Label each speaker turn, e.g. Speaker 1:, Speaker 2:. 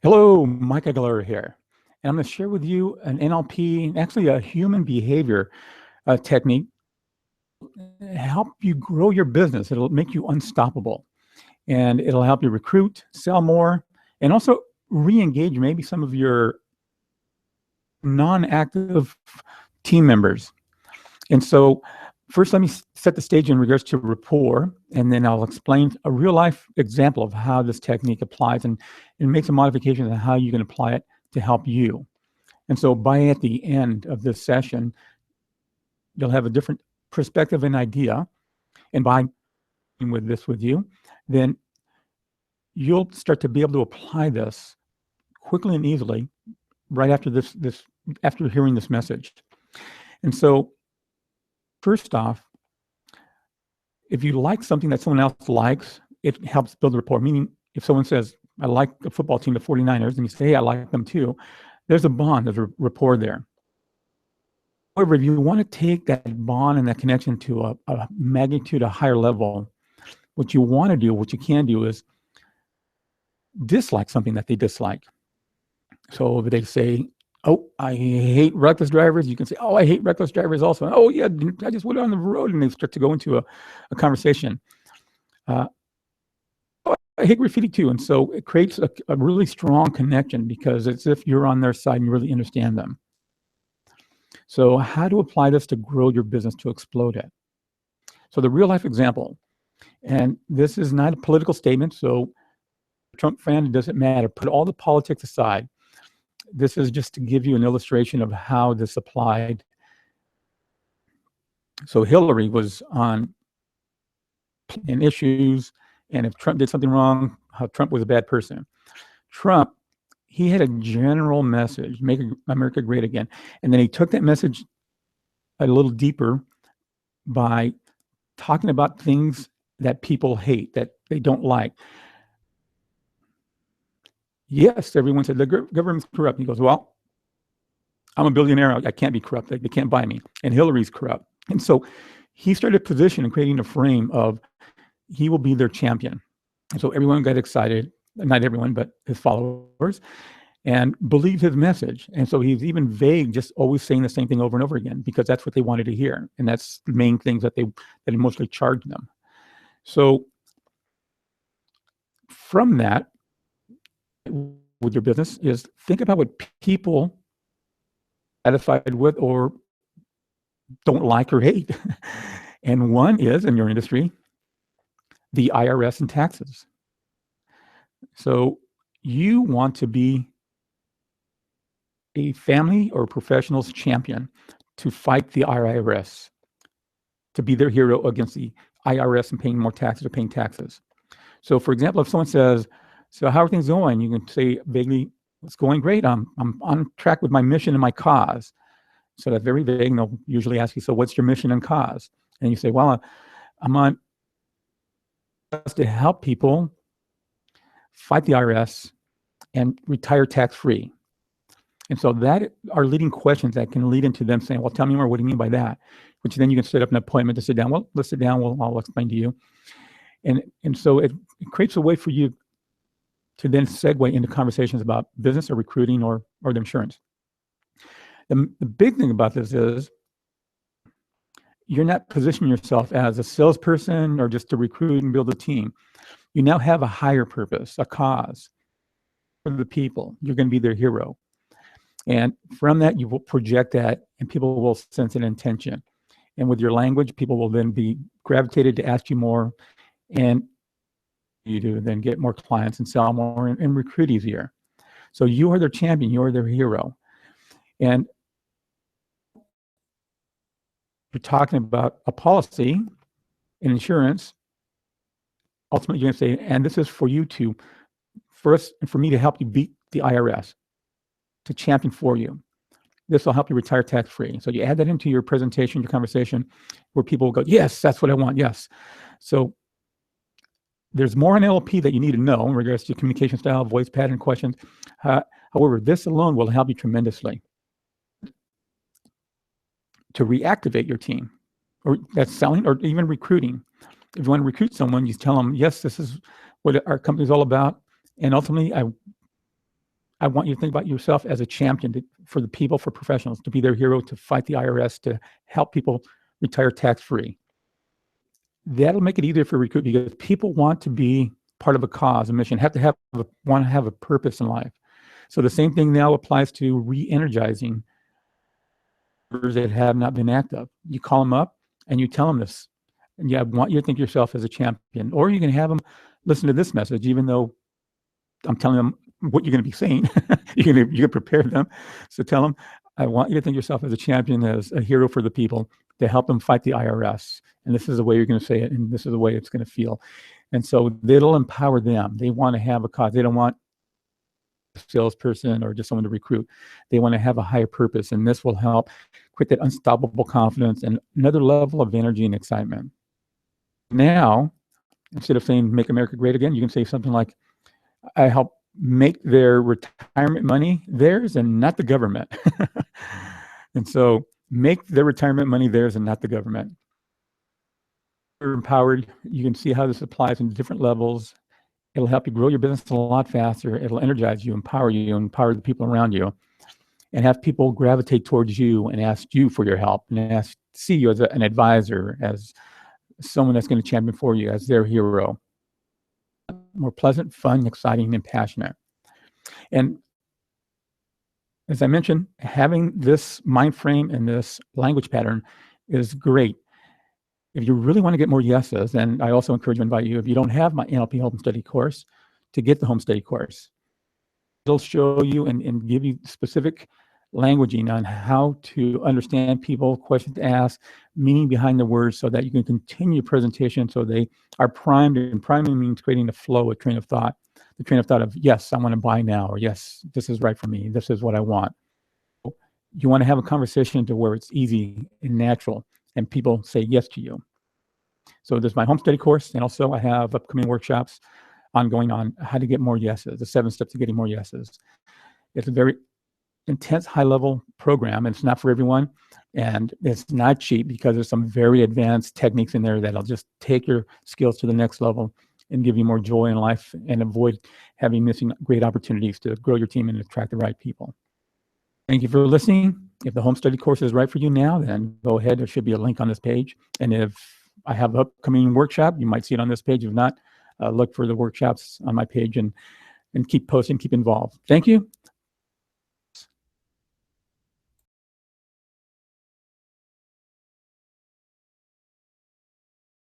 Speaker 1: Hello, Mike Aguilar here, and I'm going to share with you an NLP, actually a human behavior technique, help you grow your business. It'll make you unstoppable, and it'll help you recruit, sell more, and also re-engage maybe some of your non-active team members. And so first, let me set the stage in regards to rapport, and then I'll explain a real-life example of how this technique applies and make some modifications on how you can apply it to help you. And so by at the end of this session, you'll have a different perspective and idea. And by with you, then you'll start to be able to apply this quickly and easily right after after hearing this message. And so first off, if you like something that someone else likes, it helps build rapport. Meaning, if someone says, I like the football team, the 49ers, and you say, hey, I like them too, there's a bond, there's a rapport there. However, if you want to take that bond and that connection to a magnitude, a higher level, what you want to do, what you can do is dislike something that they dislike. So if they say, oh, I hate reckless drivers, you can say, oh, I hate reckless drivers also. And, oh, yeah, I just went on the road, and they start to go into a conversation. Oh, I hate graffiti too. And so it creates a really strong connection because it's as if you're on their side and you really understand them. So how to apply this to grow your business, to explode it? So the real life example, and this is not a political statement, so Trump fan, it doesn't matter. Put all the politics aside. This is just to give you an illustration of how this applied. So Hillary was on issues, and if Trump did something wrong, how Trump was a bad person. Trump, he had a general message, make America great again. And then he took that message a little deeper by talking about things that people hate, that they don't like. Yes, everyone said the government's corrupt. He goes, well, I'm a billionaire. I can't be corrupt. They can't buy me. And Hillary's corrupt. And so he started positioning, creating a frame of he will be their champion. And so everyone got excited, not everyone, but his followers, and believed his message. And so he's even vague, just always saying the same thing over and over again, because that's what they wanted to hear. And that's the main things that emotionally charged them. So from that, with your business is think about what people are satisfied with or don't like or hate. And one is, in your industry, the IRS and taxes. So you want to be a family or professional's champion to fight the IRS, to be their hero against the IRS and paying more taxes or paying taxes. So for example, if someone says, so how are things going? You can say vaguely, it's going great. I'm on track with my mission and my cause. So that's very vague. And they'll usually ask you, so what's your mission and cause? And you say, well, I'm on to help people fight the IRS and retire tax-free. And so that are leading questions that can lead into them saying, well, tell me more. What do you mean by that? Which then you can set up an appointment to sit down. Well, let's sit down. I'll explain to you. And so it creates a way for you to then segue into conversations about business or recruiting or the insurance. The big thing about this is you're not positioning yourself as a salesperson or just to recruit and build a team. You now have a higher purpose, a cause for the people. You're going to be their hero. And from that, you will project that, and people will sense an intention. And with your language, people will then be gravitated to ask you more, and you do then get more clients and sell more and recruit easier. So you are their champion, you are their hero. And you're talking about a policy in insurance. Ultimately, you're going to say, and this is for you to, for us and for me to help you beat the IRS, to champion for you. This will help you retire tax-free. So you add that into your presentation, your conversation, where people will go, yes, that's what I want, yes. So there's more in NLP that you need to know in regards to communication style, voice pattern, questions. However, this alone will help you tremendously to reactivate your team, or that's selling or even recruiting. If you want to recruit someone, you tell them, yes, this is what our company is all about. And ultimately, I want you to think about yourself as a champion for the people, for professionals, to be their hero, to fight the IRS, to help people retire tax-free. That'll make it easier for recruit because people want to be part of a cause, a mission, want to have a purpose in life. So the same thing now applies to re-energizing that have not been active. You call them up and you tell them this. And I want you to think of yourself as a champion. Or you can have them listen to this message, even though I'm telling them what you're going to be saying. you can prepare them. So tell them, I want you to think of yourself as a champion, as a hero for the people, to help them fight the IRS. And this is the way you're going to say it, and this is the way it's going to feel. And so it'll empower them. They want to have a cause. They don't want a salesperson or just someone to recruit. They want to have a higher purpose, and this will help create that unstoppable confidence and another level of energy and excitement. Now, instead of saying "Make America Great Again," you can say something like, I help make their retirement money theirs and not the government. And so make their retirement money theirs and not the government. You're empowered. You can see how this applies in different levels. It'll help you grow your business a lot faster. It'll energize you, empower the people around you, and have people gravitate towards you and ask you for your help and see you as an advisor, as someone that's going to champion for you, as their hero. More pleasant, fun, exciting, and passionate. And as I mentioned, having this mind frame and this language pattern is great. If you really want to get more yeses, then I also encourage to invite you, if you don't have my NLP Home Study course, to get the Home Study course. It'll show you and give you specific languaging on how to understand people, questions to ask, meaning behind the words, so that you can continue your presentation so they are primed. And priming means creating a flow, a train of thought. The train of thought of, yes, I want to buy now, or yes, this is right for me. This is what I want. You want to have a conversation to where it's easy and natural and people say yes to you. So there's my Home Study course, and also I have upcoming workshops ongoing on how to get more yeses, the 7 steps to getting more yeses. It's a very intense, high-level program, and it's not for everyone, and it's not cheap because there's some very advanced techniques in there that'll just take your skills to the next level and give you more joy in life and avoid missing great opportunities to grow your team and attract the right people. Thank you for listening. If the Home Study course is right for you now, then go ahead. There should be a link on this page. And if I have an upcoming workshop, you might see it on this page. If not, look for the workshops on my page and keep posting, keep involved. Thank you.